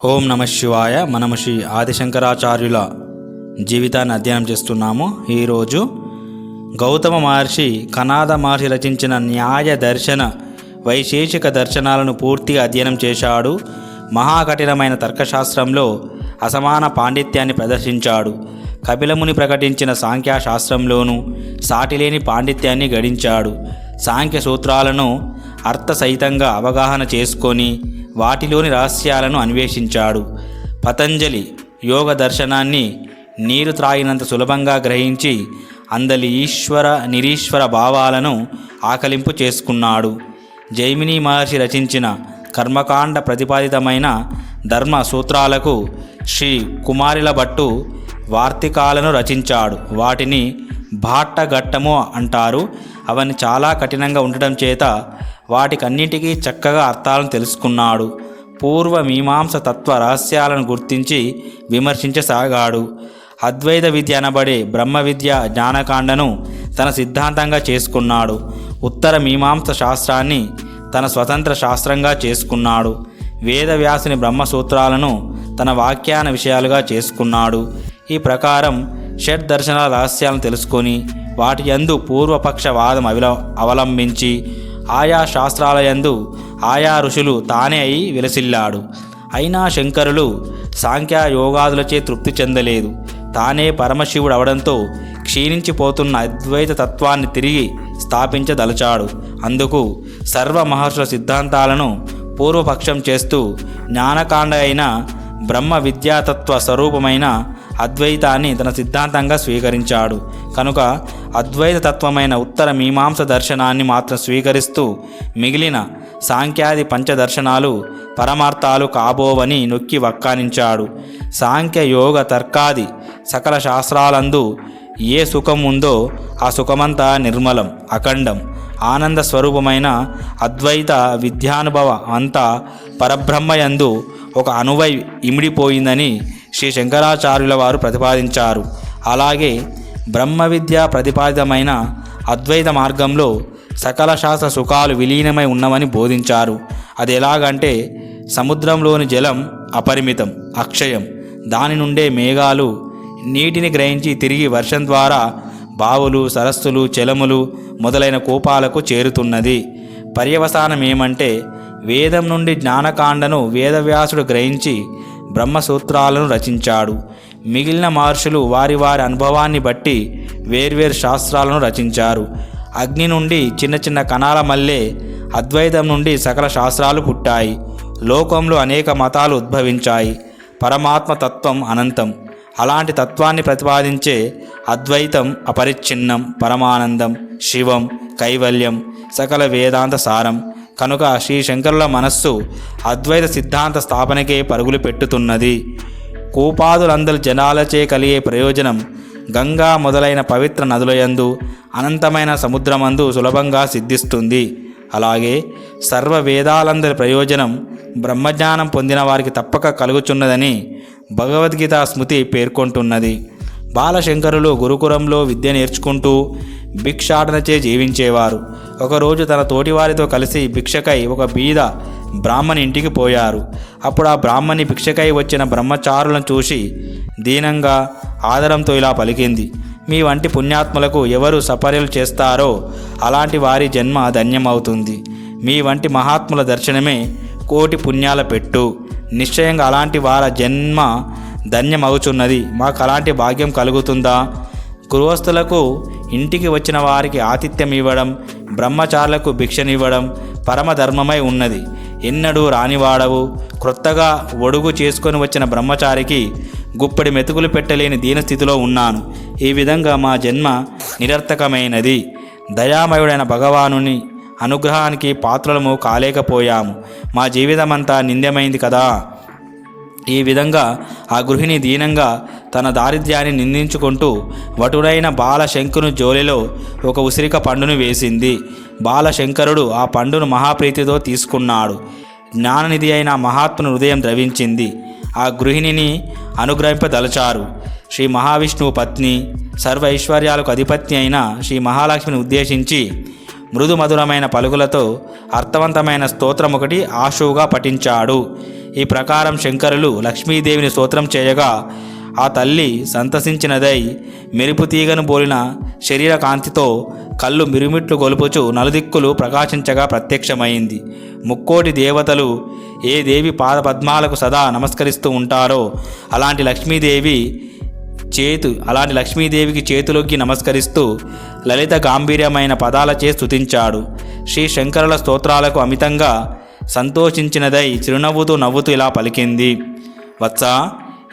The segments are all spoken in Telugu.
ఓం నమ శివాయ. మనము శ్రీ ఆదిశంకరాచార్యుల జీవితాన్ని అధ్యయనం చేస్తున్నాము. ఈరోజు గౌతమ మహర్షి కనాద మహర్షి రచించిన న్యాయ దర్శన వైశేషిక దర్శనాలను పూర్తిగా అధ్యయనం చేశాడు. మహాకఠినమైన తర్కశాస్త్రంలో అసమాన పాండిత్యాన్ని ప్రదర్శించాడు. కపిలముని ప్రకటించిన సాంఖ్యశాస్త్రంలోనూ సాటిలేని పాండిత్యాన్ని గడించాడు. సాంఖ్య సూత్రాలను అర్థసహితంగా అవగాహన చేసుకొని వాటిలోని రహస్యాలను అన్వేషించాడు. పతంజలి యోగ దర్శనాన్ని నీరు త్రాగినంత సులభంగా గ్రహించి అందలి ఈశ్వర నిరీశ్వర భావాలను ఆకలింపు చేసుకున్నాడు. జైమిని మహర్షి రచించిన కర్మకాండ ప్రతిపాదితమైన ధర్మ సూత్రాలకు శ్రీ కుమారిల భట్టు వార్తికాలను రచించాడు. వాటిని భాట్టఘట్టము అంటారు. అవన్నీ చాలా కఠినంగా ఉండటం చేత వాటికన్నిటికీ చక్కగా అర్థాలను తెలుసుకున్నాడు. పూర్వ మీమాంస తత్వ రహస్యాలను గుర్తించి విమర్శించసాగాడు. అద్వైత విద్య అనబడే బ్రహ్మ విద్య జ్ఞానకాండను తన సిద్ధాంతంగా చేసుకున్నాడు. ఉత్తర మీమాంస శాస్త్రాన్ని తన స్వతంత్ర శాస్త్రంగా చేసుకున్నాడు. వేదవ్యాసుని బ్రహ్మసూత్రాలను తన వ్యాఖ్యాన విషయాలుగా చేసుకున్నాడు. ఈ ప్రకారం షడ్ దర్శనాల రహస్యాలను తెలుసుకొని వాటి యందు పూర్వపక్ష వాదం అవలంబించి ఆయా శాస్త్రాల యందు ఆయా ఋషులు తానే అయి విలసిల్లాడు. అయినా శంకరులు సాంఖ్య యోగాదులచే తృప్తి చెందలేదు. తానే పరమశివుడు అవడంతో క్షీణించిపోతున్న అద్వైత తత్వాన్ని తిరిగి స్థాపించదలచాడు. అందుకు సర్వ మహర్షుల సిద్ధాంతాలను పూర్వపక్షం చేస్తూ జ్ఞానకాండ అయిన బ్రహ్మ విద్యాతత్వ స్వరూపమైన అద్వైతాన్ని తన సిద్ధాంతంగా స్వీకరించాడు. కనుక అద్వైత తత్వమైన ఉత్తర మీమాంస దర్శనాన్ని మాత్రం స్వీకరిస్తూ మిగిలిన సాంఖ్యాది పంచదర్శనాలు పరమార్థాలు కాబోవని నొక్కి వక్కానించాడు. సాంఖ్య యోగ తర్కాది సకల శాస్త్రాలందు ఏ సుఖం ఉందో ఆ సుఖమంతా నిర్మలం, అఖండం, ఆనంద స్వరూపమైన అద్వైత విద్యానుభవ అంతా పరబ్రహ్మయందు ఒక అణువై ఇమిడిపోయిందని శ్రీ శంకరాచార్యుల వారు ప్రతిపాదించారు. అలాగే బ్రహ్మ విద్య ప్రతిపాదితమైన అద్వైత మార్గంలో సకల శాస్త్ర సుఖాలు విలీనమై ఉన్నవని బోధించారు. అది ఎలాగంటే సముద్రంలోని జలం అపరిమితం, అక్షయం. దాని నుండే మేఘాలు నీటిని గ్రహించి తిరిగి వర్షం ద్వారా బావులు, సరస్సులు, చెలములు మొదలైన కూపాలకు చేరుతున్నది. పర్యవసానం ఏమంటే వేదం నుండి జ్ఞానకాండను వేదవ్యాసుడు గ్రహించి బ్రహ్మసూత్రాలను రచించాడు. మిగిలిన మహర్షులు వారి వారి అనుభవాన్ని బట్టి వేర్వేరు శాస్త్రాలను రచించారు. అగ్ని నుండి చిన్న చిన్న కణాల మల్లే అద్వైతం నుండి సకల శాస్త్రాలు పుట్టాయి. లోకంలో అనేక మతాలు ఉద్భవించాయి. పరమాత్మ తత్వం అనంతం. అలాంటి తత్వాన్ని ప్రతిపాదించే అద్వైతం అపరిచ్ఛిన్నం, పరమానందం, శివం, కైవల్యం, సకల వేదాంత సారం. కనుక శ్రీ శంకరుల మనస్సు అద్వైత సిద్ధాంత స్థాపనకే పరుగులు పెట్టుతున్నది. కూపాదులందరి జనాలచే కలిగే ప్రయోజనం గంగా మొదలైన పవిత్ర నదులయందు, అనంతమైన సముద్రమందు సులభంగా సిద్ధిస్తుంది. అలాగే సర్వ వేదాలందరి ప్రయోజనం బ్రహ్మజ్ఞానం పొందిన వారికి తప్పక కలుగుచున్నదని భగవద్గీత స్మృతి పేర్కొంటున్నది. బాలశంకరులు గురుకులంలో విద్య నేర్చుకుంటూ భిక్షాటనచే జీవించేవారు. ఒకరోజు తన తోటివారితో కలిసి భిక్షకై ఒక బీద బ్రాహ్మణి ఇంటికి పోయారు. అప్పుడు ఆ బ్రాహ్మణి భిక్షకై వచ్చిన బ్రహ్మచారులను చూసి దీనంగా ఆదరంతో ఇలా పలికింది: మీ వంటి పుణ్యాత్ములకు ఎవరు సపర్యలు చేస్తారో అలాంటి వారి జన్మ ధన్యమవుతుంది. మీ వంటి మహాత్ముల దర్శనమే కోటి పుణ్యాల పెట్టు. నిశ్చయంగా అలాంటి వారి జన్మ ధన్యమవుచున్నది. మాకు అలాంటి భాగ్యం కలుగుతుందా? గృహస్థులకు ఇంటికి వచ్చిన వారికి ఆతిథ్యం ఇవ్వడం, బ్రహ్మచారులకు భిక్షనివ్వడం పరమధర్మమై ఉన్నది. ఎన్నడూ రానివాడవు. క్రొత్తగా ఒడుగు చేసుకొని వచ్చిన బ్రహ్మచారికి గుప్పడి మెతుకులు పెట్టలేని దీనస్థితిలో ఉన్నాను. ఈ విధంగా మా జన్మ నిరర్థకమైనది. దయామయుడైన భగవానుని అనుగ్రహానికి పాత్రలము కాలేకపోయాము. మా జీవితమంతా నింద్యమైంది కదా. ఈ విధంగా ఆ గృహిణి దీనంగా తన దారిద్ర్యాన్ని నిందించుకుంటూ వటుడైన బాలశంకరుని జోలిలో ఒక ఉసిరిక పండును వేసింది. బాలశంకరుడు ఆ పండును మహాప్రీతితో తీసుకున్నాడు. జ్ఞాననిధి అయిన మహాత్ముని హృదయం ద్రవించింది. ఆ గృహిణిని అనుగ్రహింపదలచారు. శ్రీ మహావిష్ణువు పత్ని, సర్వ ఐశ్వర్యాలకు అధిపత్ని అయిన శ్రీ మహాలక్ష్మిని ఉద్దేశించి మృదు మధురమైన పలుకులతో అర్థవంతమైన స్తోత్రం ఒకటి ఆశువుగా పఠించాడు. ఈ ప్రకారం శంకరులు లక్ష్మీదేవిని స్తోత్రం చేయగా ఆ తల్లి సంతసించినదై మెరుపు తీగను పోలిన శరీర కాంతితో కళ్ళు మిరుమిట్లు గొలుపుచు నలుదిక్కులు ప్రకాశించగా ప్రత్యక్షమైంది. ముక్కోటి దేవతలు ఏ దేవి పాదపద్మాలకు సదా నమస్కరిస్తూ ఉంటారో అలాంటి లక్ష్మీదేవికి చేతులొగ్గి నమస్కరిస్తూ లలిత గాంభీర్యమైన పదాలచే స్తుతించాడు. శ్రీ శంకరుల స్తోత్రాలకు అమితంగా సంతోషించినదై చిరునవ్వుతూ నవ్వుతూ ఇలా పలికింది. వత్సా,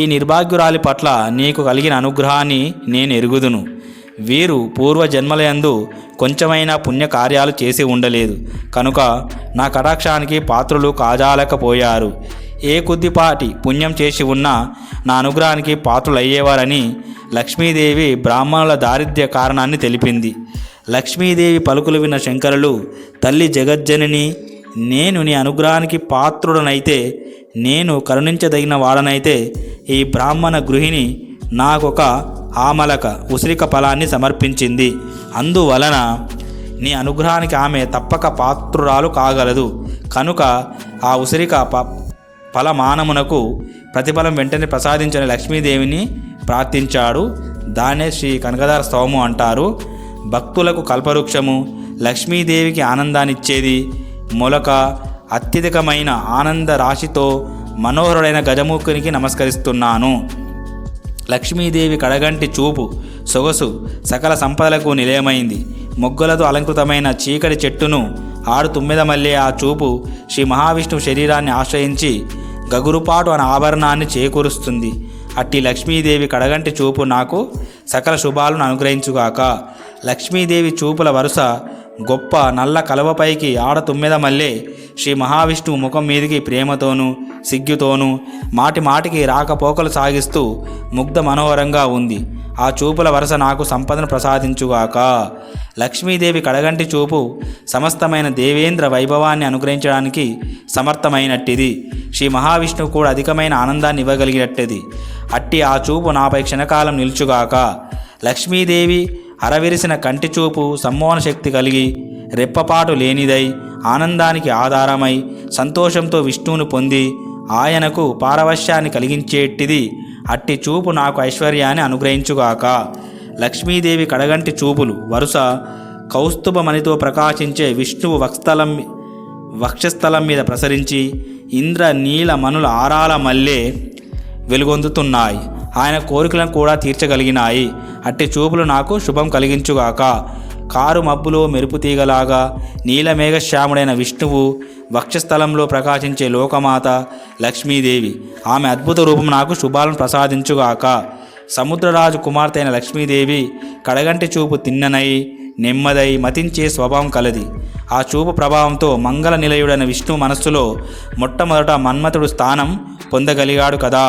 ఈ నిర్భాగ్యురాలి పట్ల నీకు కలిగిన అనుగ్రహాన్ని నేను ఎరుగుదును. వీరు పూర్వజన్మలయందు కొంచెమైనా పుణ్యకార్యాలు చేసి ఉండలేదు కనుక నా కటాక్షానికి పాత్రులు కాజాలకపోయారు. ఏ కొద్దిపాటి పుణ్యం చేసి ఉన్నా నా అనుగ్రహానికి పాత్రులయ్యేవారని లక్ష్మీదేవి బ్రాహ్మణుల దారిద్ర్య కారణాన్ని తెలిపింది. లక్ష్మీదేవి పలుకులు విన్న శంకరులు, తల్లి జగజ్జనని, నేను నీ అనుగ్రహానికి పాత్రుడనైతే, నేను కరుణించదగిన వాడనైతే ఈ బ్రాహ్మణ గృహిణి నాకొక ఆమలక ఉసిరిక ఫలాన్ని సమర్పించింది. అందువలన నీ అనుగ్రహానికి ఆమె తప్పక పాత్రురాలు కాగలదు. కనుక ఆ ఉసిరిక ఫలమానమునకు ప్రతిఫలం వెంటనే ప్రసాదించని లక్ష్మీదేవిని ప్రార్థించాడు. దాన్నే శ్రీ కనకదార స్తవము అంటారు. భక్తులకు కల్పవృక్షము, లక్ష్మీదేవికి ఆనందాన్నిచ్చేది మొలక, అత్యధికమైన ఆనంద రాశితో మనోహరుడైన గజముఖునికి నమస్కరిస్తున్నాను. లక్ష్మీదేవి కడగంటి చూపు, సొగసు సకల సంపదలకు నిలయమైంది. మొగ్గలతో అలంకృతమైన చీకటి చెట్టును ఆడు తుమ్మెదమల్లే ఆ చూపు శ్రీ మహావిష్ణువు శరీరాన్ని ఆశ్రయించి గగురుపాటు అనే ఆభరణాన్ని చేకూరుస్తుంది. అట్టి లక్ష్మీదేవి కడగంటి చూపు నాకు సకల శుభాలను అనుగ్రహించుగాక. లక్ష్మీదేవి చూపుల వరుస గొప్ప నల్ల కలవపైకి ఆడ తుమ్మెద మల్లే శ్రీ మహావిష్ణువు ముఖం మీదికి ప్రేమతోనూ సిగ్గుతోనూ మాటి మాటికి రాకపోకలు సాగిస్తూ ముగ్ధ మనోహరంగా ఉంది. ఆ చూపుల వరుస నాకు సంపదను ప్రసాదించుగాక. లక్ష్మీదేవి కడగంటి చూపు సమస్తమైన దేవేంద్ర వైభవాన్ని అనుగ్రహించడానికి సమర్థమైనట్టిది. శ్రీ మహావిష్ణువు కూడా అధికమైన ఆనందాన్ని ఇవ్వగలిగినట్టిది. అట్టి ఆ చూపు నాపై క్షణకాలం నిలుచుగాక. లక్ష్మీదేవి అరవిరిసిన కంటి చూపు సమ్మోహన శక్తి కలిగి రెప్పపాటు లేనిదై ఆనందానికి ఆధారమై సంతోషంతో విష్ణువును పొంది ఆయనకు పారవశ్యాన్ని కలిగించేటిది. అట్టి చూపు నాకు ఐశ్వర్యాన్ని అనుగ్రహించుగాక. లక్ష్మీదేవి కడగంటి చూపులు వరుస కౌస్తుభమణితో ప్రకాశించే విష్ణువు వక్షస్థలం మీద ప్రసరించి ఇంద్ర నీల మనుల ఆరాల మల్లే వెలుగొందుతున్నాయి. ఆయన కోరికలను కూడా తీర్చగలిగినాయి. అట్టి చూపులు నాకు శుభం కలిగించుగాక. కారు మబ్బులో మెరుపు తీగలాగా నీలమేఘశ్యాముడైన విష్ణువు వక్షస్థలంలో ప్రకాశించే లోకమాత లక్ష్మీదేవి, ఆమె అద్భుత రూపం నాకు శుభాలను ప్రసాదించుగాక. సముద్రరాజు కుమార్తె అయిన లక్ష్మీదేవి కడగంటి చూపు తిన్ననై నెమ్మదై మతించే స్వభావం కలది. ఆ చూపు ప్రభావంతో మంగళ నిలయుడైన విష్ణు మనస్సులో మొట్టమొదట మన్మథుడు స్థానం పొందగలిగాడు కదా.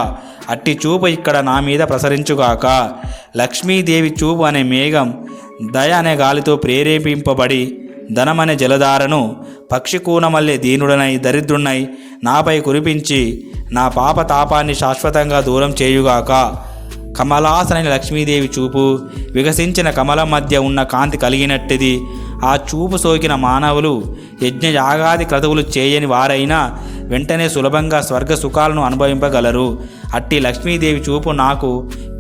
అట్టి చూపు ఇక్కడ నా మీద ప్రసరించుగాక. లక్ష్మీదేవి చూపు అనే మేఘం దయ అనే గాలితో ప్రేరేపింపబడి ధనమనే జలధారను పక్షికూనమల్లే దీనుడనై దరిద్రునై నాపై కురిపించి నా పాప తాపాన్ని శాశ్వతంగా దూరం చేయుగాక. కమలాసనైన లక్ష్మీదేవి చూపు వికసించిన కమలం మధ్య ఉన్న కాంతి కలిగినట్టిది. ఆ చూపు సోకిన మానవులు యజ్ఞ యాగాది క్రతువులు చేయని వారైనా వెంటనే సులభంగా స్వర్గ సుఖాలను అనుభవింపగలరు. అట్టి లక్ష్మీదేవి చూపు నాకు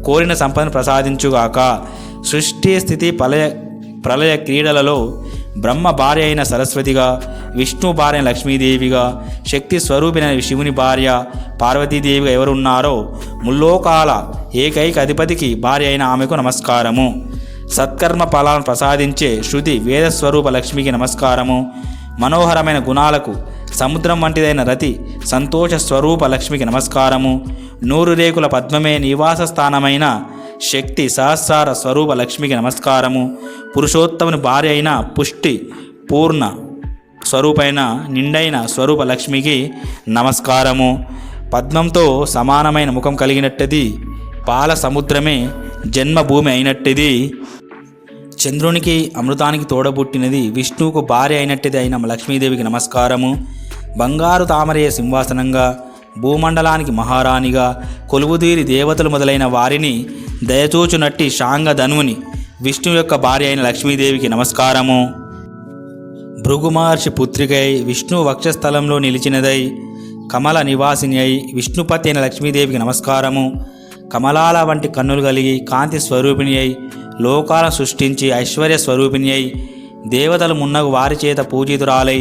కోరిన సంపదను ప్రసాదించుగాక. సృష్టి స్థితి ప్రళయ క్రీడలలో బ్రహ్మ భార్య అయిన సరస్వతిగా, విష్ణు భార్య అయిన లక్ష్మీదేవిగా, శక్తి స్వరూపిణైన శివుని భార్య పార్వతీదేవిగా ఎవరున్నారో ముల్లోకాల ఏకైక అధిపతికి భార్య అయిన ఆమెకు నమస్కారము. సత్కర్మ ఫలాలను ప్రసాదించే శృతి వేదస్వరూప లక్ష్మికి నమస్కారము. మనోహరమైన గుణాలకు సముద్రం వంటిదైన రతి సంతోష స్వరూప లక్ష్మికి నమస్కారము. 100 రేకుల పద్మమే నివాస స్థానమైన శక్తి సహస్రార స్వరూప లక్ష్మికి నమస్కారము. పురుషోత్తముని భార్య అయిన పుష్టి పూర్ణ స్వరూపైన నిండైన స్వరూప లక్ష్మికి నమస్కారము. పద్మంతో సమానమైన ముఖం కలిగినట్టుది, పాల సముద్రమే జన్మభూమి అయినట్టుది, చంద్రునికి అమృతానికి తోడబుట్టినది, విష్ణువుకు భార్య అయినట్టుది అయిన లక్ష్మీదేవికి నమస్కారము. బంగారు తామరయ సింహాసనంగా, భూమండలానికి మహారాణిగా కొలువుదీరి దేవతలు మొదలైన వారిని దయచూచునట్టి శాంగ ధనువుని విష్ణువు యొక్క భార్య అయిన లక్ష్మీదేవికి నమస్కారము. భృగు మహర్షి పుత్రికై విష్ణు వక్షస్థలంలో నిలిచినదై కమల నివాసిని అయి విష్ణుపతి అయిన లక్ష్మీదేవికి నమస్కారము. కమలాల వంటి కన్నులు కలిగి కాంతి స్వరూపిణి అయి లోకాలను సృష్టించి ఐశ్వర్య స్వరూపిణి అయి దేవతలు మున్నగు వారి చేత పూజితురాలై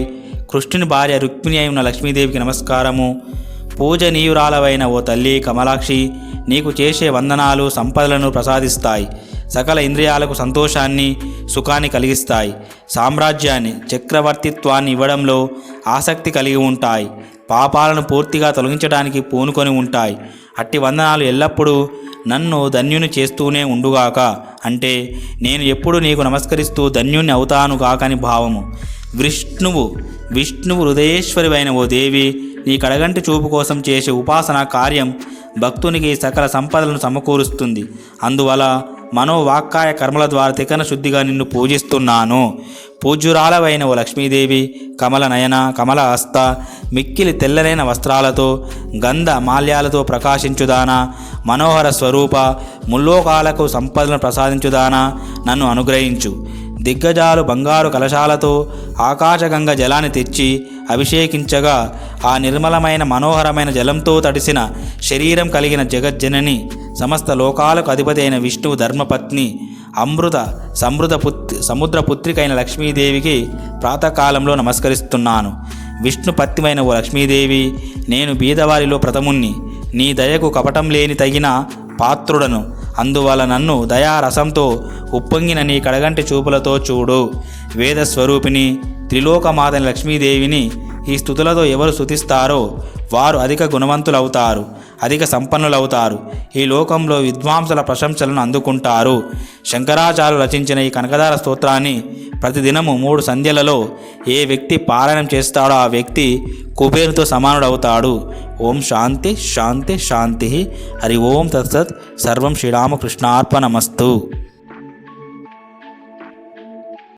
కృష్ణుని భార్య రుక్మిణి అయి ఉన్న లక్ష్మీదేవికి నమస్కారము. పూజనీయురాలవైన ఓ తల్లి కమలాక్షి, నీకు చేసే వందనాలు సంపదలను ప్రసాదిస్తాయి, సకల ఇంద్రియాలకు సంతోషాన్ని సుఖాన్ని కలిగిస్తాయి, సామ్రాజ్యాన్ని చక్రవర్తిత్వాన్ని ఇవ్వడంలో ఆసక్తి కలిగి ఉంటాయి, పాపాలను పూర్తిగా తొలగించడానికి పూనుకొని ఉంటాయి. అట్టి వందనాలు ఎల్లప్పుడూ నన్ను ధన్యుని చేస్తూనే ఉండుగాక. అంటే నేను ఎప్పుడు నీకు నమస్కరిస్తూ ధన్యుని అవుతాను కాకని భావము. విష్ణువు హృదయేశ్వరివైన ఓ దేవి, నీ కడగంటి చూపు కోసం చేసే ఉపాసన కార్యం భక్తునికి సకల సంపదలను సమకూరుస్తుంది. అందువల్ల మనోవాక్కాయ కర్మల ద్వారా తికన శుద్ధిగా నిన్ను పూజిస్తున్నాను. పూజ్యురాలవైన ఓ లక్ష్మీదేవి, కమల నయన, కమల హస్త, మిక్కిలి తెల్లనైన వస్త్రాలతో గంధ మాల్యాలతో ప్రకాశించుదానా, మనోహర స్వరూప, ముల్లోకాలకు సంపదలను ప్రసాదించుదానా, నన్ను అనుగ్రహించు. దిగ్గజాలు బంగారు కలశాలతో ఆకాశగంగ జలాన్ని తెచ్చి అభిషేకించగా ఆ నిర్మలమైన మనోహరమైన జలంతో తడిసిన శరీరం కలిగిన జగజ్జనని, సమస్త లోకాలకు అధిపతి అయిన విష్ణువు ధర్మపత్ని, సముద్రపుత్రికైన లక్ష్మీదేవికి ప్రాతకాలంలో నమస్కరిస్తున్నాను. విష్ణుపత్నివైన ఓ లక్ష్మీదేవి, నేను బీదవారిలో ప్రథముణ్ణి, నీ దయకు కపటం లేని తగిన పాత్రుడను. అందువల్ల నన్ను దయారసంతో ఉప్పొంగిన నీ కడగంటి చూపులతో చూడు. వేదస్వరూపిణి త్రిలోకమాతని లక్ష్మీదేవిని ఈ స్తుతులతో ఎవరు స్తుతిస్తారో వారు అధిక గుణవంతులవుతారు, అధిక సంపన్నులవుతారు, ఈ లోకంలో విద్వాంసుల ప్రశంసలను అందుకుంటారు. శంకరాచార్యులు రచించిన ఈ కనకదార స్తోత్రాన్ని ప్రతిదినము 3 సంధ్యలలో ఏ వ్యక్తి పారాయణం చేస్తాడో ఆ వ్యక్తి కుబేరుతో సమానుడవుతాడు. ఓం శాంతి శాంతి శాంతి. హరి ఓం తత్సత్. సర్వం శ్రీరామకృష్ణార్పణమస్తు.